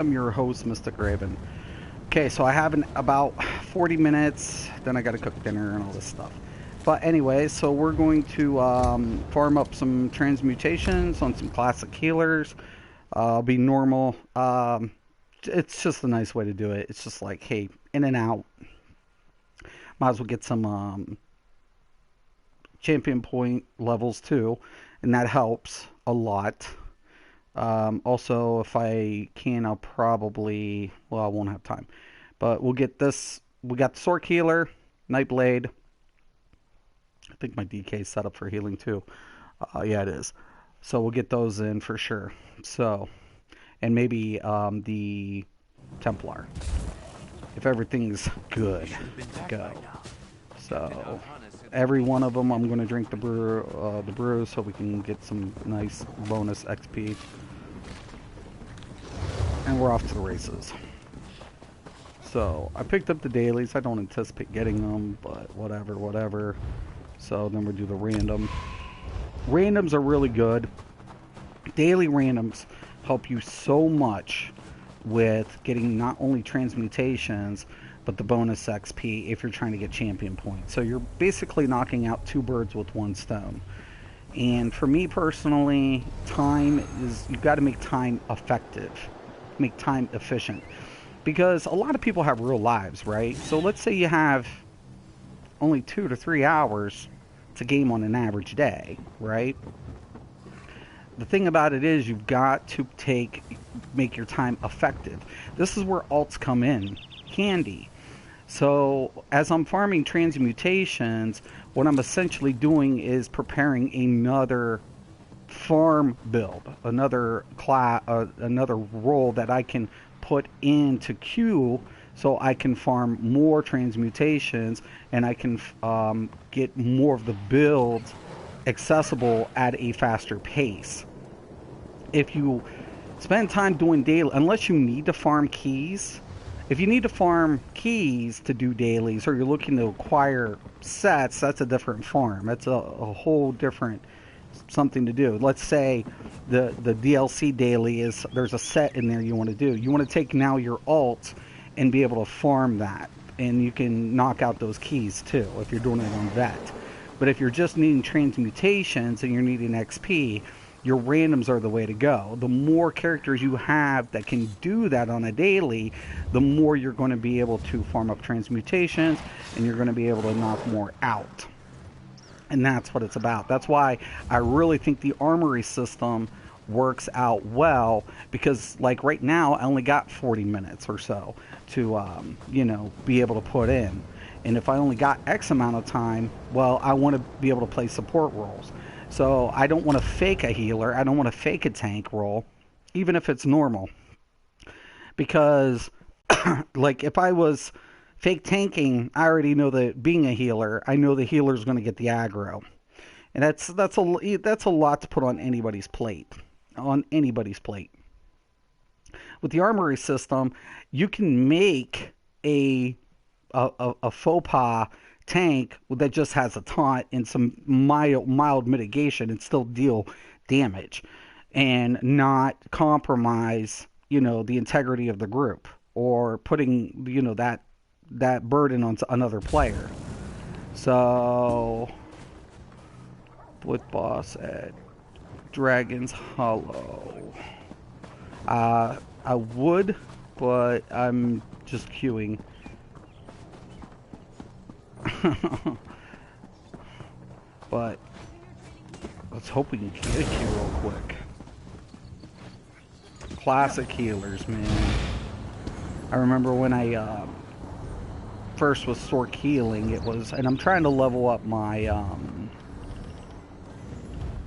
I'm your host, Mysticraven. Okay, so I have about 40 minutes, then I gotta cook dinner and all this stuff. But anyway, so we're going to farm up some transmutations on some classic healers. Be normal. It's just a nice way to do it. It's just like, hey, in and out. Might as well get some champion point levels too, and that helps a lot. Also, if I can, I'll probably, well, I won't have time. But we'll get this. We got the Sword Healer, Nightblade. I think my DK is set up for healing too. Yeah, it is. So we'll get those in for sure. So, and maybe the Templar, if everything's good to go. So, every one of them, I'm going to drink the brew, so we can get some nice bonus XP. And we're off to the races. So, I picked up the dailies. I don't anticipate getting them, but whatever. So, then we'll do the random. Randoms are really good. Daily randoms help you so much with getting not only transmutations, but the bonus XP if you're trying to get champion points. So, you're basically knocking out two birds with one stone. And for me personally, time is, you've got to make time effective, make time efficient. Because a lot of people have real lives, right? So let's say you have only 2 to 3 hours to game on an average day, right? The thing about it is you've got to make your time effective. This is where alts come in handy. So as I'm farming transmutations, what I'm essentially doing is preparing another farm build, another class, another role that I can put into queue, so I can farm more transmutations and I can get more of the builds accessible at a faster pace. If you spend time doing daily, unless you need to farm keys, if you need to farm keys to do dailies or you're looking to acquire sets, that's a different farm. That's a whole different something to do. Let's say the DLC daily is, there's a set in there you want to do. You want to take now your alt and be able to farm that. And you can knock out those keys too if you're doing it on vet. But if you're just needing transmutations and you're needing XP, your randoms are the way to go. The more characters you have that can do that on a daily, the more you're going to be able to farm up transmutations and you're going to be able to knock more out. And that's what it's about. That's why I really think the armory system works out well, because like right now I only got 40 minutes or so to be able to put in. And if I only got X amount of time, well, I want to be able to play support roles. So I don't want to fake a healer. I don't want to fake a tank role, even if it's normal. Because like if I was fake tanking, I already know that being a healer, I know the healer's going to get the aggro. And that's a lot to put on anybody's plate. On anybody's plate. With the armory system, you can make a faux pas tank that just has a taunt and some mild mitigation and still deal damage and not compromise, the integrity of the group, or putting, that burden on another player. So, with boss at Dragon's Hollow. I would, but I'm just queuing. But let's hope we can get a queue real quick. Classic healers, man. I remember when I first was Sork healing, it was, and I'm trying to level up my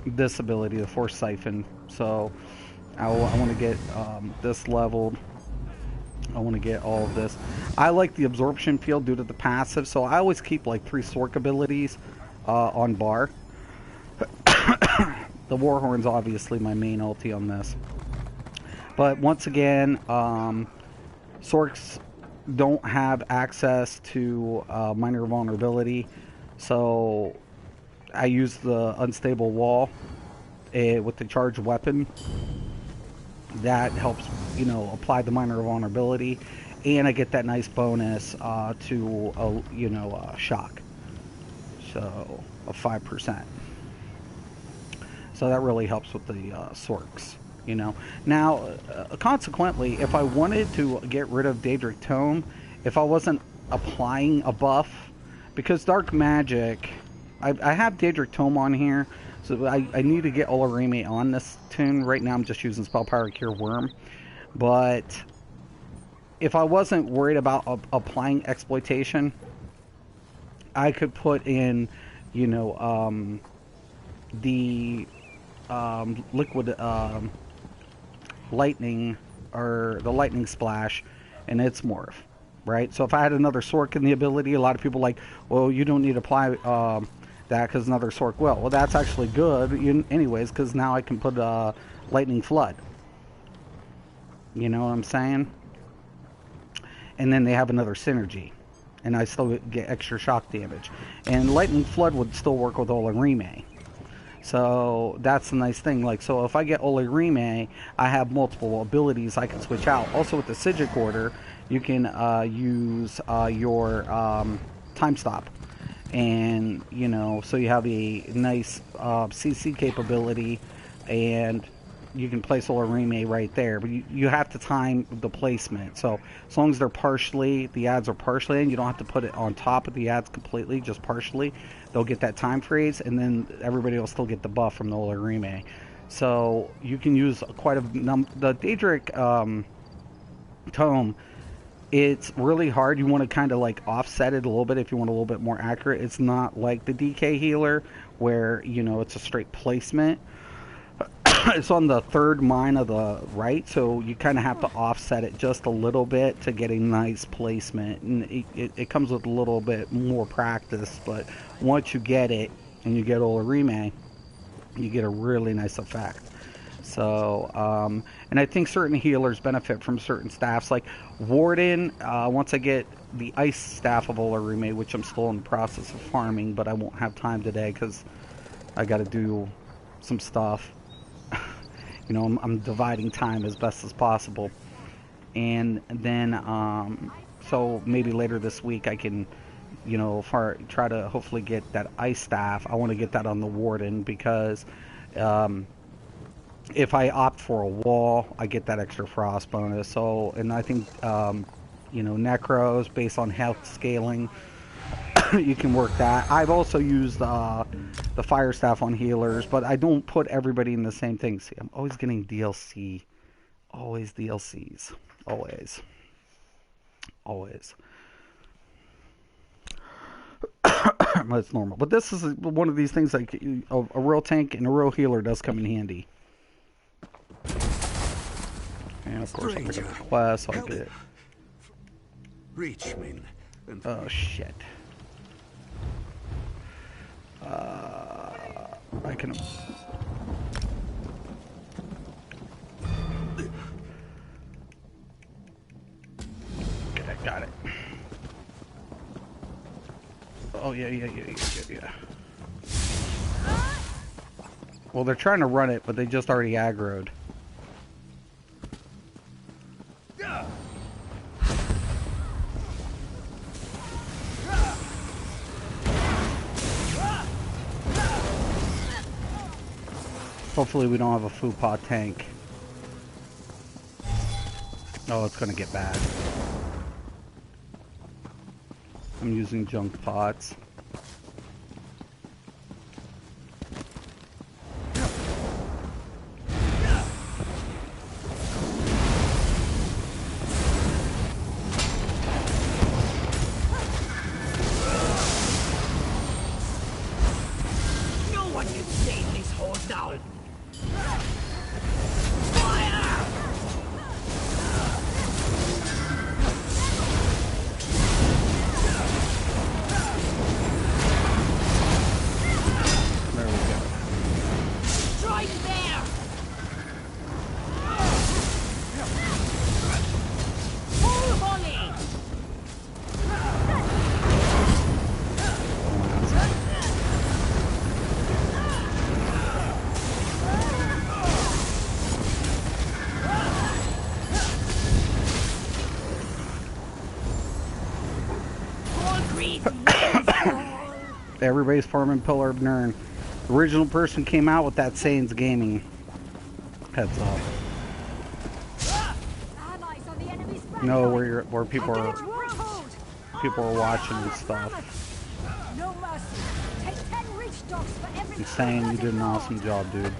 this ability, the Force Siphon. So I want to get this leveled. I want to get all of this. I like the absorption field due to the passive, so I always keep like 3 Sork abilities on bar. The Warhorn's obviously my main ulti on this. But once again, Sorks don't have access to minor vulnerability, so I use the unstable wall with the charged weapon. that helps, you know, apply the minor vulnerability, and I get that nice bonus to you know, shock, so of 5%. So that really helps with the Sorks, you know. Now, consequently, if I wanted to get rid of Daedric Tome, if I wasn't applying a buff, because Dark Magic, I have Daedric Tome on here, so I need to get Olorime on this tune. Right now I'm just using Spell Power Cure Worm, but if I wasn't worried about applying Exploitation, I could put in, you know, the liquid lightning, or the lightning splash, and its morph, right? So if I had another Sork in the ability, a lot of people like, well, you don't need to apply that because another Sork will. Well, that's actually good anyways, because now I can put lightning flood. You know what I'm saying? And then they have another synergy, and I still get extra shock damage. And lightning flood would still work with Olorime. So that's the nice thing. Like, so if I get Olorime, I have multiple abilities I can switch out. Also with the Sigic Order, you can use your time stop, and you know, so you have a nice CC capability, and you can place Olorime right there. But you have to time the placement. So as long as they're partially, the ads are partially, and you don't have to put it on top of the ads completely, just partially. They'll get that time freeze, and then everybody will still get the buff from the Olorime. So you can use quite a the Daedric Tome. It's really hard. You want to kind of like offset it a little bit if you want a little bit more accurate. It's not like the DK Healer where, you know, it's a straight placement. It's on the third mine of the right, so you kind of have to offset it just a little bit to get a nice placement, and it comes with a little bit more practice, but once you get it and you get Olorime, you get a really nice effect. So and I think certain healers benefit from certain staffs, like Warden. Once I get the ice staff of Olorime, which I'm still in the process of farming, but I won't have time today because I got to do some stuff. You know, I'm dividing time as best as possible, and then so maybe later this week I can, you know, try to hopefully get that ice staff. I want to get that on the Warden because if I opt for a wall, I get that extra frost bonus. So, and I think you know, Necros based on health scaling, you can work that. I've also used the fire staff on healers, but I don't put everybody in the same thing. See, I'm always getting DLC. Always DLCs. Always. Always. That's normal. But this is one of these things, like a real tank and a real healer does come in handy. And of course I'll pick up the quest, so I'll get it. Reach me. Oh shit. I can. Okay, got it. Oh yeah. Well, they're trying to run it, but they just already aggroed. Hopefully we don't have a Fupa tank. Oh, it's gonna get bad. I'm using junk pots. No one can save this horse down. Everybody's farming Pillar of Nirn. The original person came out with that Saints Gaming. Heads up. You know where people are watching and stuff. Insane, you did an awesome job, dude.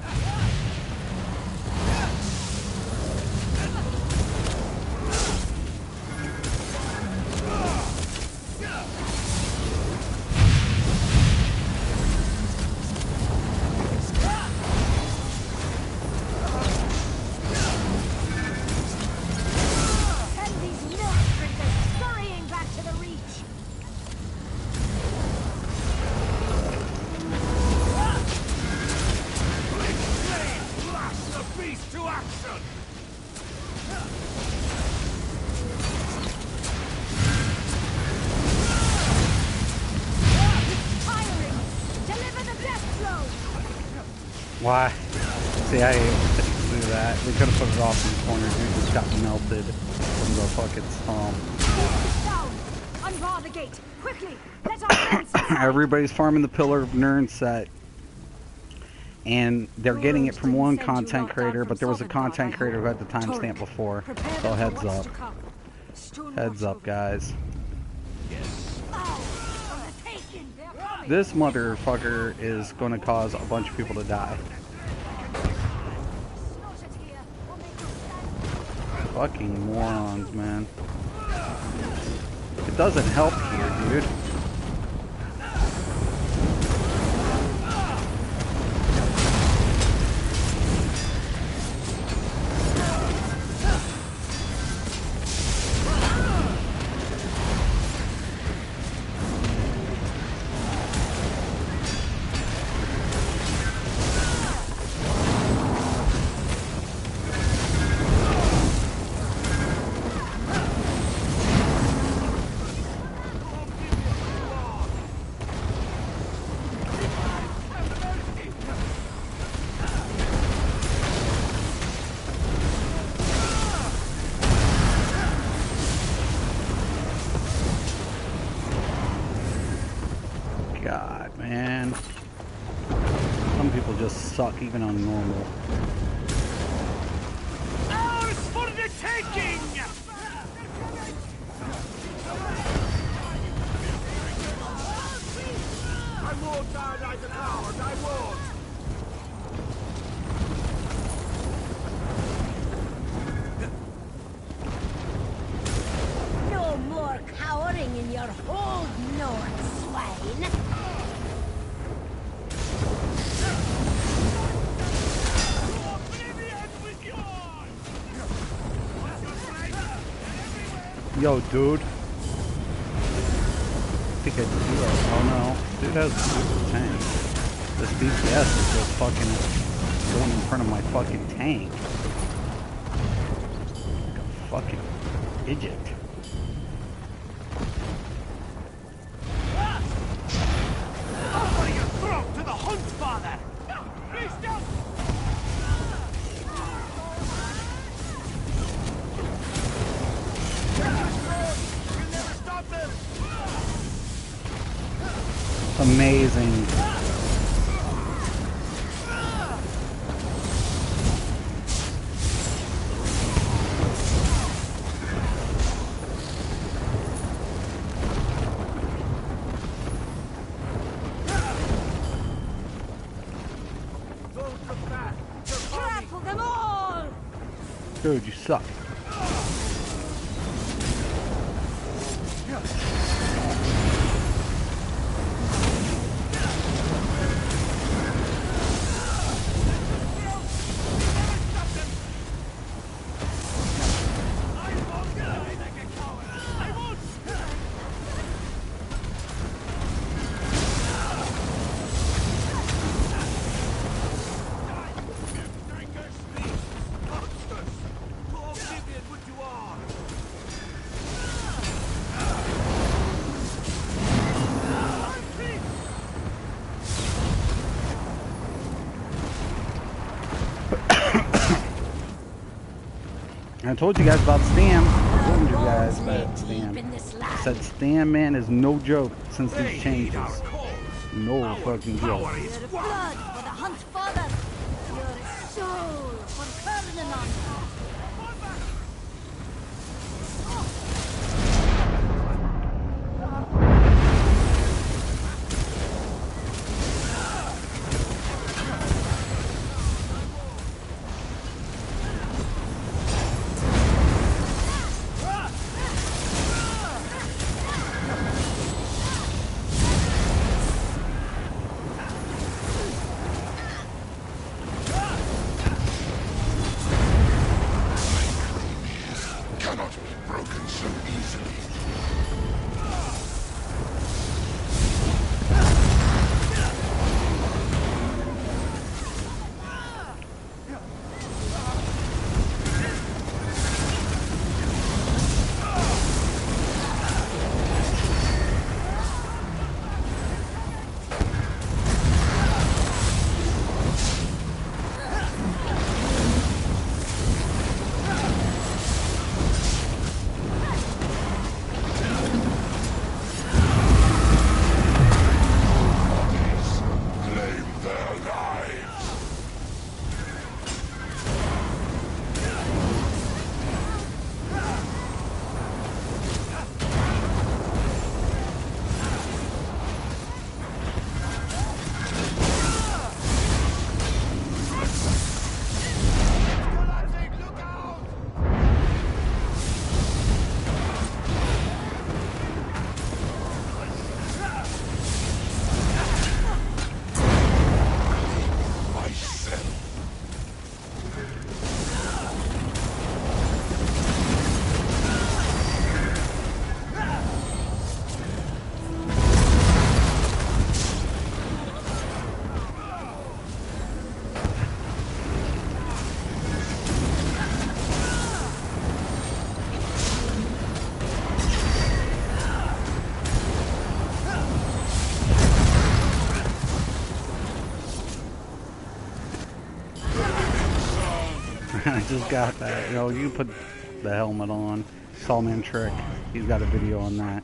Why? See, I do that. We could have put it off in the corner. Dude just got melted from the fucking storm. Everybody's farming the Pillar of Nirn set. And they're getting it from one content creator, but there was a content creator who had the timestamp before. So heads up. Heads up, guys. This motherfucker is going to cause a bunch of people to die. Fucking morons, man. It doesn't help here, dude. God, man. Some people just suck even on normal. Ours for the taking! I won't die like a coward, I won't! No more cowering in your hold, North swine! Yo, dude. I think I did that. Oh no. Dude has a super tank. This BPS is just fucking going in front of my fucking tank. Like a fucking idiot. Offer your throat to the hunt, father! Beast up! Amazing. Trample them all! Dude, you suck. I told you guys about Stam. I warned you guys. guys Knee that deep stand. in this I land. said stand man is no joke since They these heed our changes. calls. No Our fucking power joke. is Your one. blood for the hunt father. Your soul for Ferdinand. Cannot be broken so easily. Claim their lives. Myself. I just got that. You know, you put the helmet on. Sawman trick. He's got a video on that.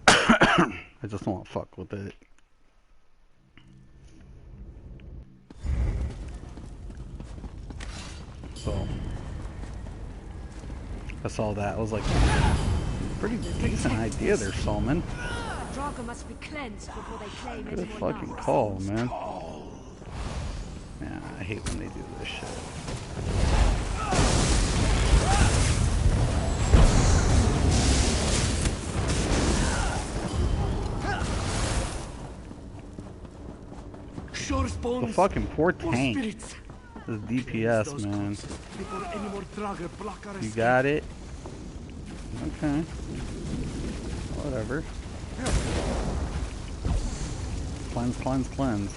I just don't want to fuck with it. So I saw that. I was like, pretty decent idea there, Sawman. Draga must be cleansed before they claim any Good more fucking lands. call, man. Yeah, I hate when they do this shit. Sure The spawns. fucking poor Or tank. spirits. This DPS, Those man. comes before any more Draga block our You escape. got it? Okay. Whatever. Cleanse, cleanse, cleanse.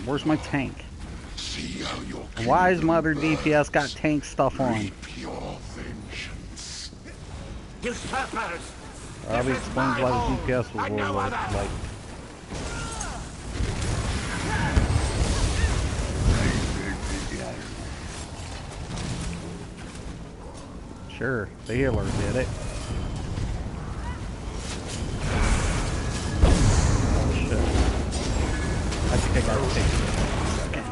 Where's my tank? See how your Why is my other DPS got tank stuff on? reap your vengeance. Usurpers! Probably explains why the DPS was no lower. other. Like, sure, the healer did it. Oh shit. I think I gotta take this for a second.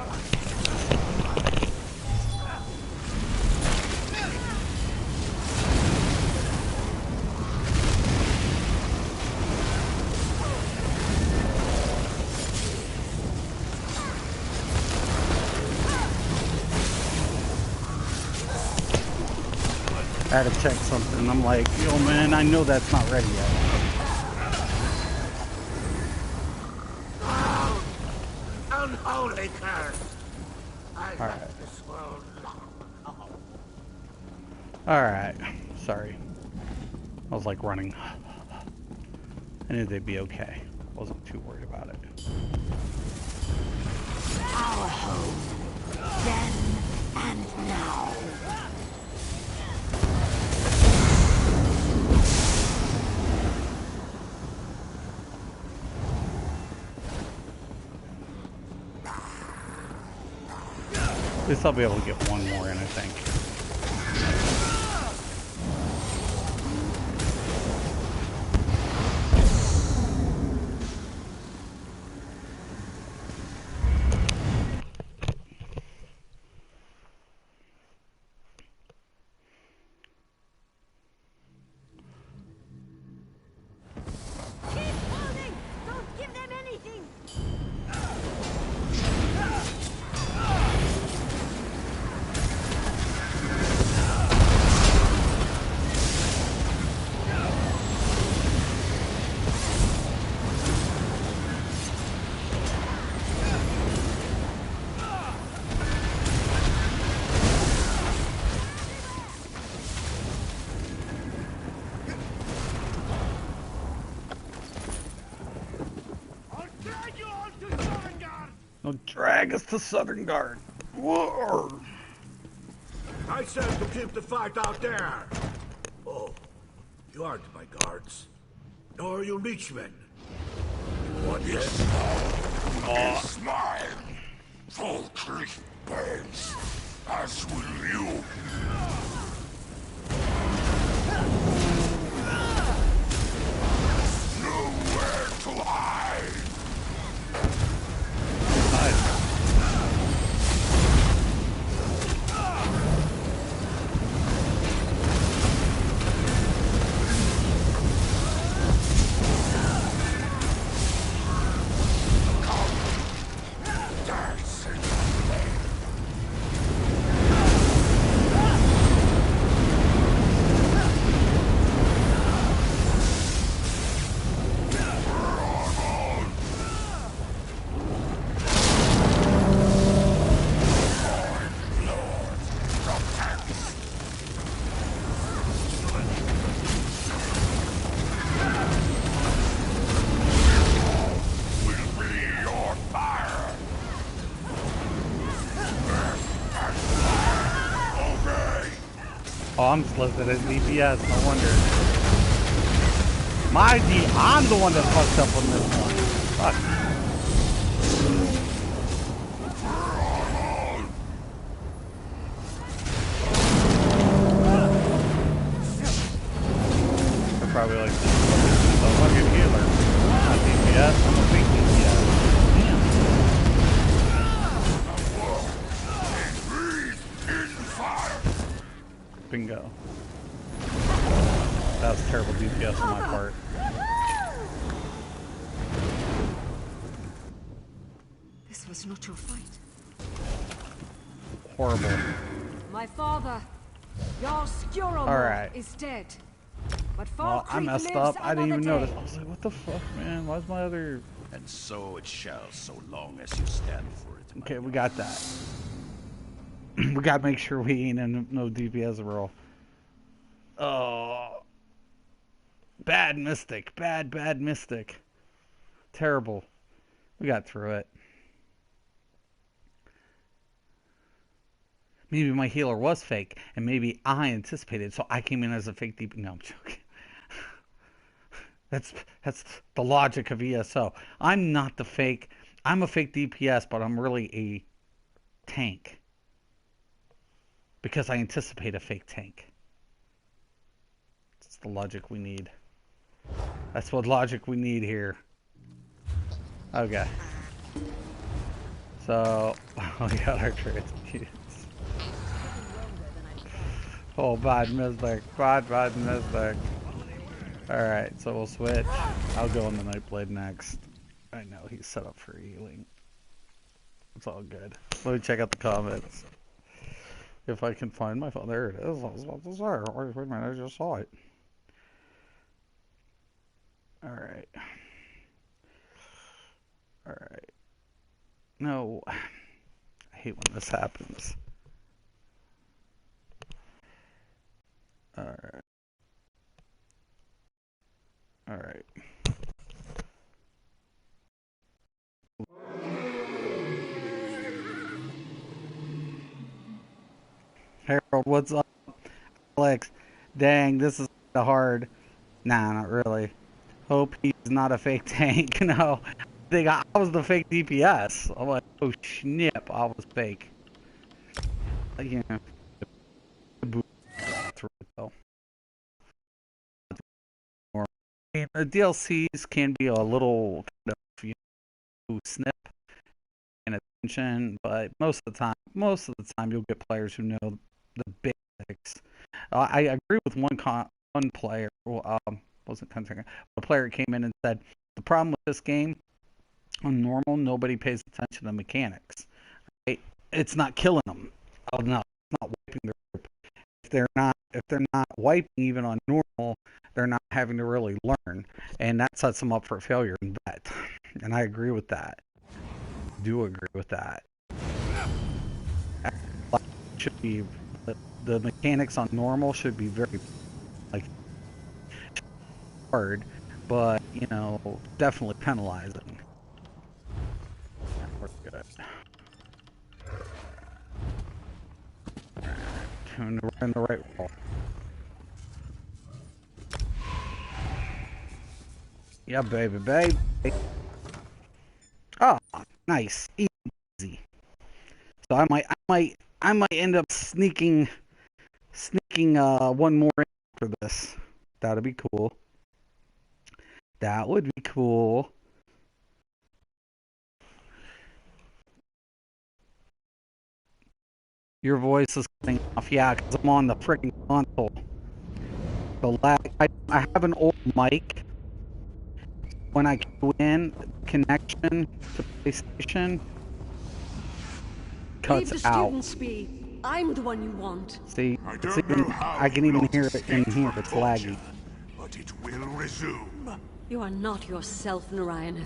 I had to check something, and I'm like, yo man, I know that's not ready yet. Unholy curse! I Alright. left this world long. Alright, sorry. I was like running. I knew they'd be okay. Wasn't too worried about it. Our home. Then and now. At least I'll be able to get one more in, I think. No, drag us to Southern Guard. Whoa. I said to keep the fight out there. Oh, you aren't my guards. Nor are you leechmen. You want it? It's mine. Full cliff burns, as will you. Nowhere to hide. Oh, I'm just listed as DPS, no wonder. I'm the one that fucked up on this one. Fuck. They're probably like, this is a fucking healer. I'm not DPS, I'm a fake DPS. Bingo. That was terrible DPS on my part. This was not your fight. Horrible. My father, Jarl Alright. is dead. But Well, I messed up. I didn't even notice. I was like, what the fuck, man? Why's my other... And so it shall, so long as you stand for it. Okay, we got that. We gotta make sure we ain't in no DPS roll. Oh. Bad Mystic. Bad Mystic. Terrible. We got through it. Maybe my healer was fake, and maybe I anticipated, so I came in as a fake DPS. No, I'm joking. That's the logic of ESO. I'm not the fake. I'm a fake DPS, but I'm really a tank. Because I anticipate a fake tank. That's the logic we need. That's what logic we need here. Okay. So, we got our Trasmutes. Oh, bad Mystic. Bad Mystic. Alright, so we'll switch. I'll go on the Nightblade next. I know he's set up for healing. It's all good. Let me check out the comments. If I can find my phone. There it is. I was about to say. Wait a minute, I just saw it. Alright. Alright. No. I hate when this happens. Alright. Alright. Harold, what's up? Alex, dang, this is hard. Nah, not really. Hope he's not a fake tank. No, I was the fake DPS. I'm like, oh snap, I was fake. You know, the DLCs can be a little kind of snip and attention, but most of the time you'll get players who know the basics. I agree with one player. Well, wasn't considering. A player came in and said the problem with this game on normal, nobody pays attention to mechanics. Right? It's not killing them. Oh no, it's not wiping their group. If they're not wiping even on normal, they're not having to really learn, and that sets them up for failure in bet. And I agree with that. Do agree with that. Should be the mechanics on normal should be very hard, but you know, definitely penalizing. We're good. And we're in the right wall. Yeah, baby, baby. Oh, nice, easy. So I might end up sneaking one more in after this. That'd be cool. That would be cool. Your voice is cutting off, yeah, because I'm on the freaking console. The lag. I have an old mic. When I go in, connection to PlayStation cuts Leave the out. students be. I'm the one you want. See, I it's don't even, know how I can you even lot hear it in escaped here. from It's torture, laggy. but it will resume. You are not yourself, Narayaneth.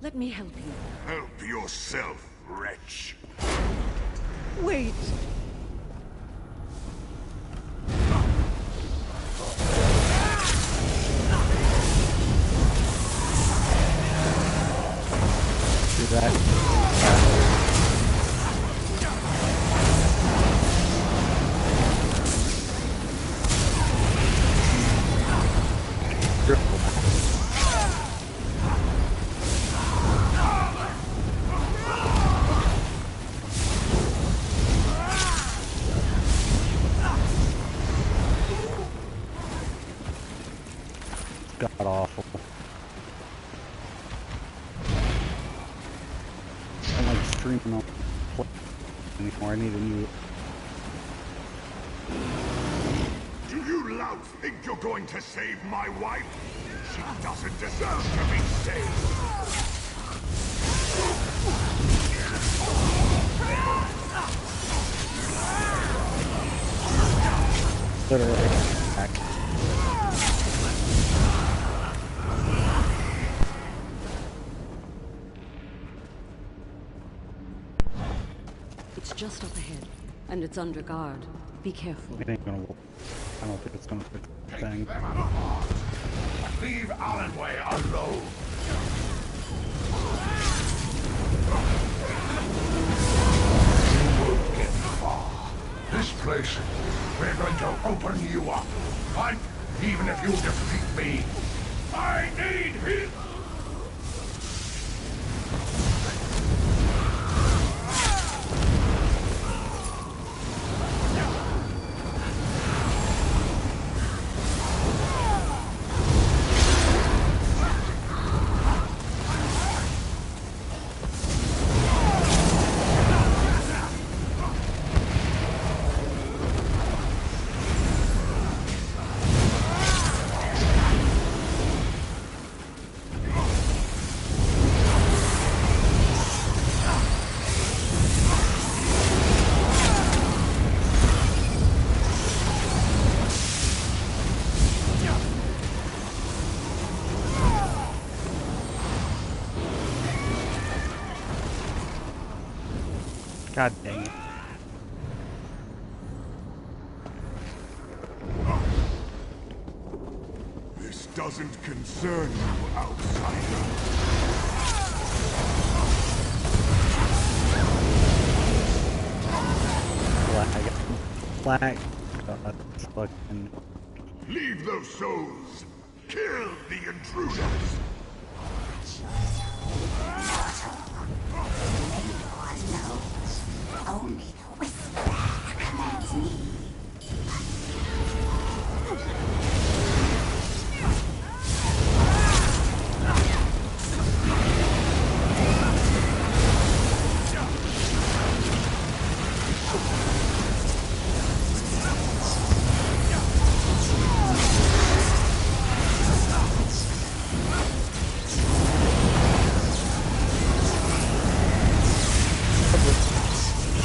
Let me help you. Help yourself, wretch. Wait! See that? God awful. I don't like streaming on play anymore. I need a new. Do you louts think you're going to save my wife? She doesn't deserve to be saved. Literally. Back. It's just up ahead, and it's under guard. Be careful. It ain't gonna work. I don't think it's gonna fix the thing. Leave Allenway alone. You won't get far. This place, we're going to open you up. Fight, even if you defeat me. I need him. God dang it. This doesn't concern you, outsider. Flag. God, it's fucking. Leave those souls. Kill the intruders. Only the whisper commands me.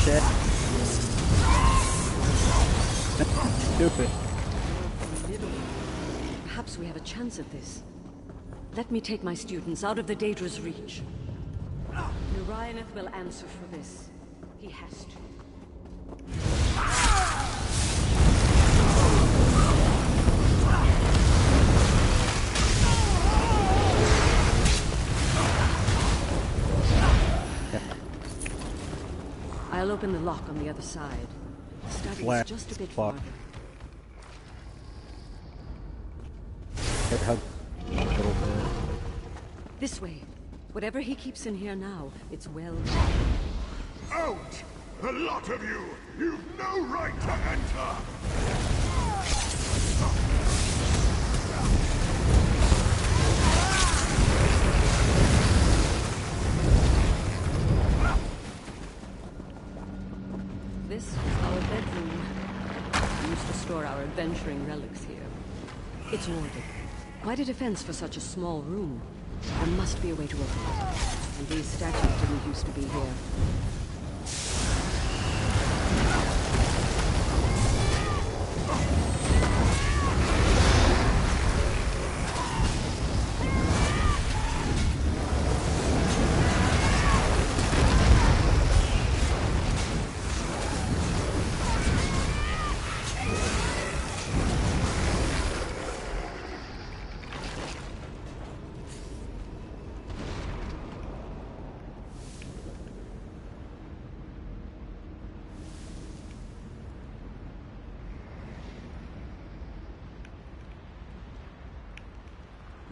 Shit. Stupid. Perhaps we have a chance at this. Let me take my students out of the Daedra's reach. Narayaneth will answer for this. He has to. I'll open the lock on the other side. study flat is just a bit spot. farther. It has a little bit. This way. Whatever he keeps in here now, it's well. Out! The lot of you! You've no right to enter! This is our bedroom. We used to store our adventuring relics here. It's warded. Quite a defense for such a small room. There must be a way to open it. And these statues didn't used to be here.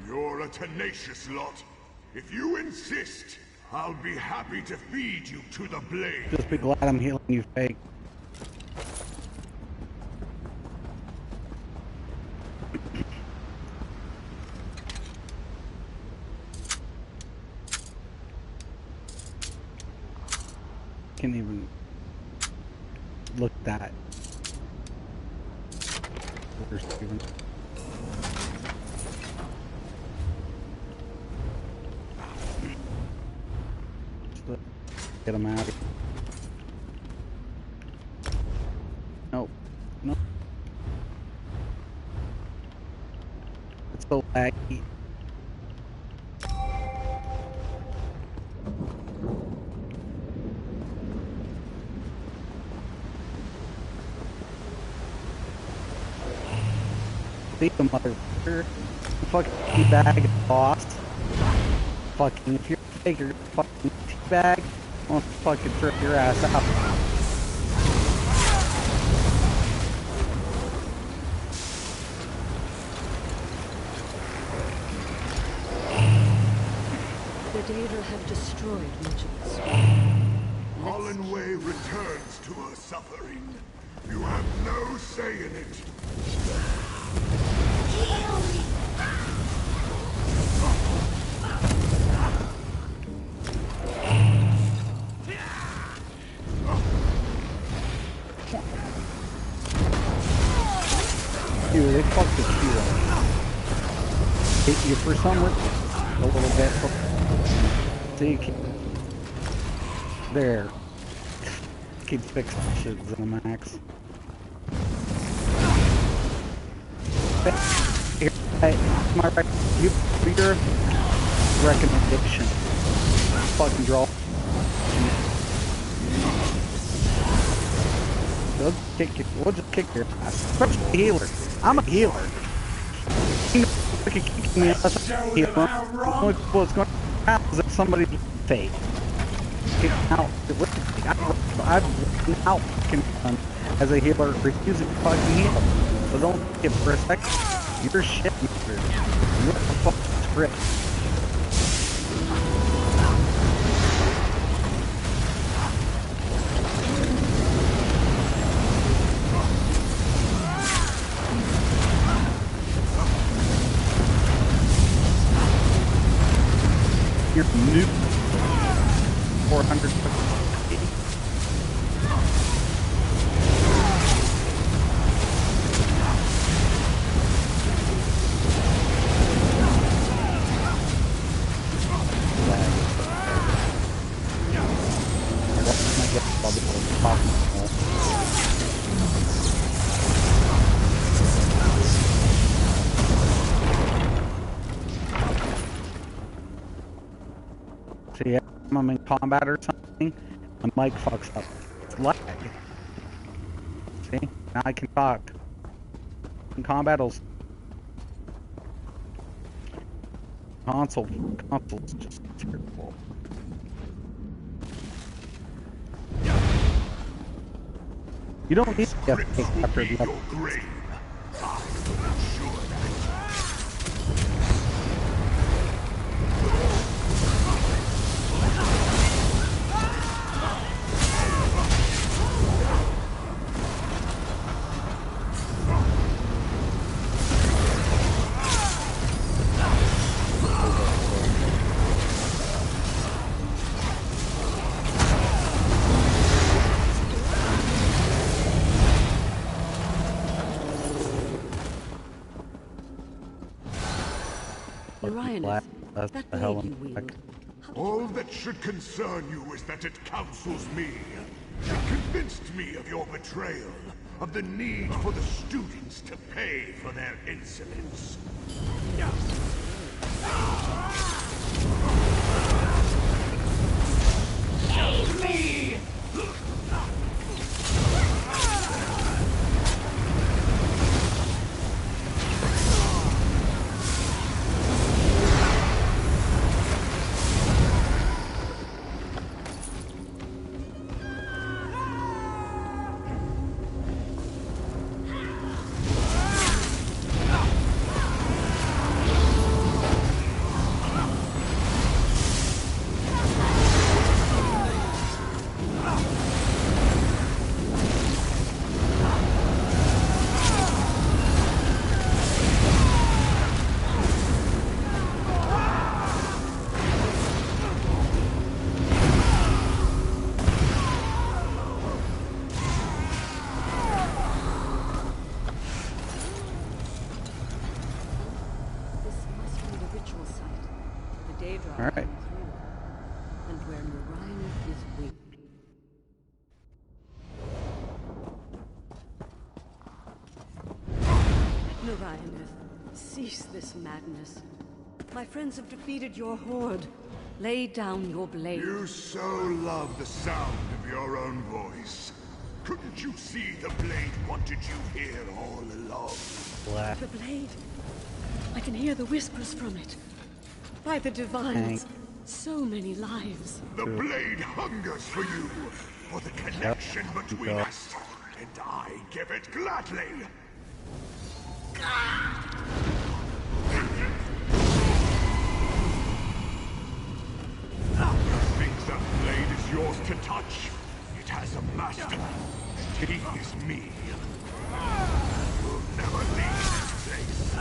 You're a tenacious lot. If you insist, I'll be happy to feed you to the blade. Just be glad I'm healing you, fake. Can't even look at that. Where's Steven? Get him out of here. No. No. It's so laggy. See the motherfucker. Fucking teabag boss. Fucking, if you're a faker, fucking teabag, I'm gonna fucking trip your ass out. The Daedra have destroyed much of this. Fallen Way returns to her suffering. You have no say in it. Dude, they fucked the hero. Hit you for someone a little bit. See, there. Keep fixing shit, Zenimax. Here, my right, you your recommendation. Fucking draw. We'll just kick your ass. Especially the healer. I'm a healer. You know, you can kick me unless I'm a healer. Only what's going on is that somebody's fake. Kick out. I've now fucking done as a healer refusing to fucking heal. So don't get for a second. You're shit, you're a fucking script. You're new 400 See, I'm in combat or something, my mic fucks up. It's lag. See? Now I can talk. In combat, console's just terrible. You don't need to get Crypts picked will after be the your grave. I will ensure that. Narayaneth, That's that the hell blade I'm you wield. All that should concern you is that it counsels me. It convinced me of your betrayal, of the need for the students to pay for their insolence. Help me! All right. And where Narayaneth is weak. Narayaneth, cease this madness. My friends have defeated your horde. Lay down your blade. You so love the sound of your own voice. Couldn't you see the blade wanted you here all along? Black. The blade. I can hear the whispers from it. By the divines, so many lives. The blade hungers for you, for the connection between us, and I give it gladly. You think that blade is yours to touch? It has a master. He is me. You'll never leave this place.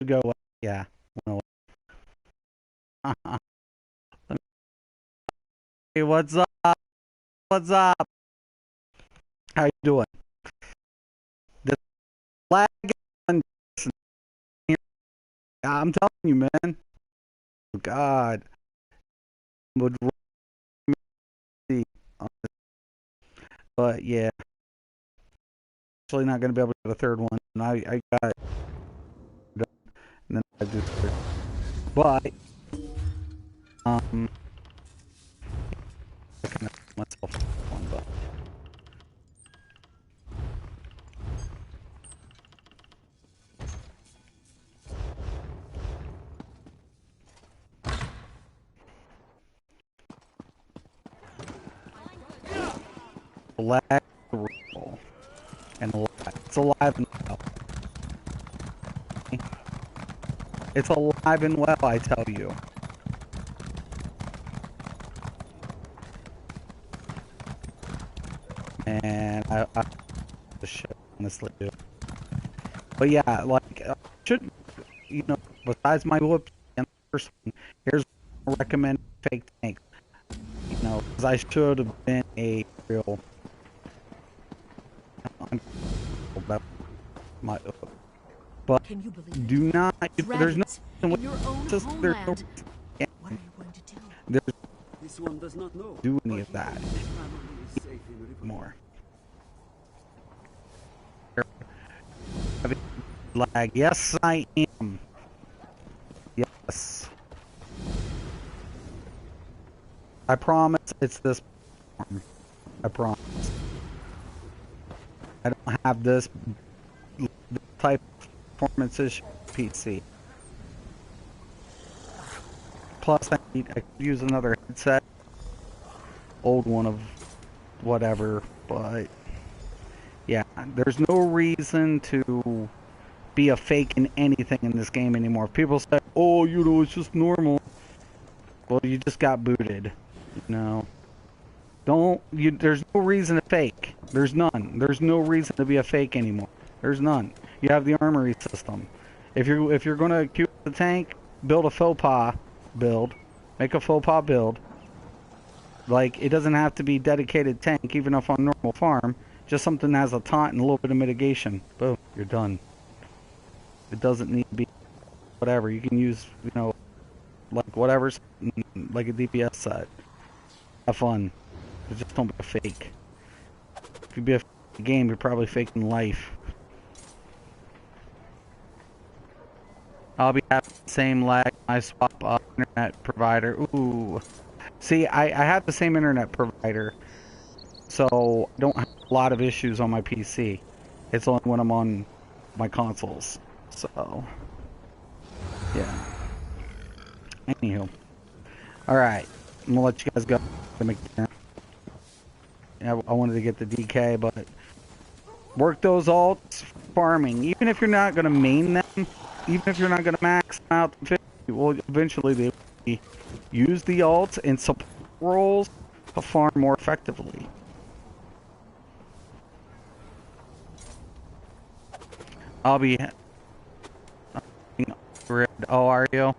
Go. Yeah. Well, hey, what's up? What's up? How you doing? The lag. I'm telling you, man. Oh, God. Would see, but yeah, actually not going to be able to get a third one. And I got it done, and then I do third. But I kind of myself one, but. Black roll. And alive. It's alive and well. It's alive and well, I tell you. And I should honestly do. But yeah, like, should, you know, besides my whoops and the first one, here's what I recommend fake tank. You know, because I should have been a real. But Can you believe it? do not. There's no. Dragons in your own homeland. What are you going to do? There's This one does not know. do any of that His family is safe in River. more. Lag. Yes, I am. Yes. I promise it's this form. I promise. I don't have this type of performance issue PC. Plus, I could use another headset. Old one of whatever, but yeah, there's no reason to be a fake in anything in this game anymore. If people say, oh, you know, it's just normal. Well, you just got booted. You know. There's no reason to fake. There's none. There's no reason to be a fake anymore. There's none. You have the armory system. If you're gonna queue the tank, build a faux pas build. Make a faux pas build. Like, it doesn't have to be dedicated tank, even if on normal farm. Just something that has a taunt and a little bit of mitigation. Boom, you're done. It doesn't need to be whatever. You can use, you know, like whatever's like a DPS set. Have fun. But just don't be a fake. If you be a fake game, you're probably faking life. I'll be having the same lag. I swap internet provider. Ooh. See, I have the same internet provider, so I don't have a lot of issues on my PC. It's only when I'm on my consoles. So, yeah. Anywho. Alright. I'm gonna let you guys go. Yeah, I wanted to get the DK, but work those alts farming. Even if you're not gonna main them, even if you're not gonna max them out, well, eventually they will use the alts and support roles to farm more effectively. I'll be. Oh, are you?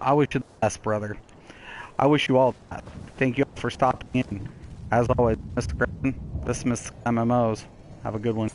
I wish you the best, brother. I wish you all that. Thank you all for stopping in. As always, Mysticraven, this is Mystic MMOs. Have a good one.